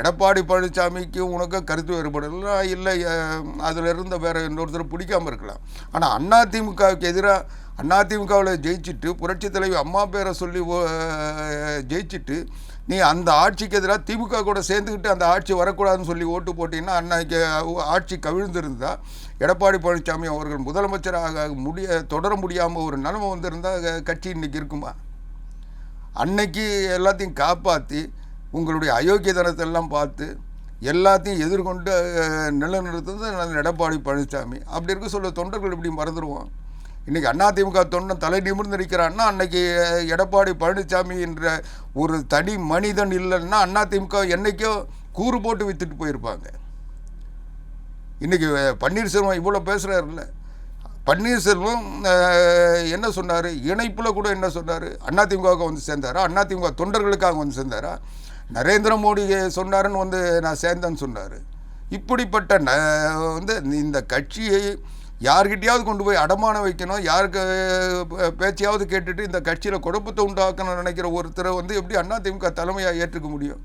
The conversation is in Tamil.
எடப்பாடி பழனிசாமிக்கு உனக்கு கருத்து வேறுபடலாம், இல்லை அதில் இருந்த வேறு இன்னொருத்தர் பிடிக்காமல் இருக்கலாம். ஆனால் அதிமுகவுக்கு எதிராக அதிமுகவில் ஜெயிச்சுட்டு புரட்சித் தலைவி அம்மா பேரை சொல்லி ஜெயிச்சுட்டு நீ அந்த ஆட்சிக்கு எதிராக திமுக கூட சேர்ந்துக்கிட்டு அந்த ஆட்சி வரக்கூடாதுன்னு சொல்லி ஓட்டு போட்டிங்கன்னா அன்னைக்கு ஆட்சி கவிழ்ந்திருந்தால் எடப்பாடி பழனிசாமி அவர்கள் முதலமைச்சராக தொடர முடியாமல் ஒரு நிலைமை வந்திருந்தால் கட்சி இன்றைக்கி இருக்குமா? அன்னைக்கு எல்லாத்தையும் காப்பாற்றி உங்களுடைய அயோக்கியத்தனத்தெல்லாம் பார்த்து எல்லாத்தையும் எதிர்கொண்டு நிலைநிறுத்துறது எடப்பாடி பழனிசாமி. அப்படி இருக்க சொல்ல தொண்டர்கள் இப்படி மறந்துடுவோம். இன்றைக்கி அதிமுக தொண்டன் தலை நிமிர்ந்து நிற்கிறான்னா அன்னைக்கு எடப்பாடி பழனிசாமி என்ற ஒரு தனி மனிதன் இல்லைன்னா அதிமுக என்னைக்கோ கூறு போட்டு வித்துட்டு போயிருப்பாங்க. இன்றைக்கி பன்னீர்செல்வம் இவ்வளோ பேசுகிறாருல்ல, பன்னீர்செல்வம் என்ன சொன்னார்? இணைப்பில் கூட என்ன சொன்னார்? அதிமுகவுக்கு வந்து சேர்ந்தாரா? அதிமுக தொண்டர்களுக்காக வந்து சேர்ந்தாரா? நரேந்திர மோடி சொன்னாருன்னு வந்து நான் சேர்ந்தேன்னு சொன்னார். இப்படிப்பட்ட வந்து இந்த கட்சியை யார்கிட்டையாவது கொண்டு போய் அடமானம் வைக்கணும், யாருக்கு பேச்சையாவது கேட்டுட்டு இந்த கட்சியில் குழப்பத்தை உண்டாக்கணும்னு நினைக்கிற ஒருத்தரை வந்து எப்படி அதிமுக தலைமையாக ஏற்றுக்க முடியும்?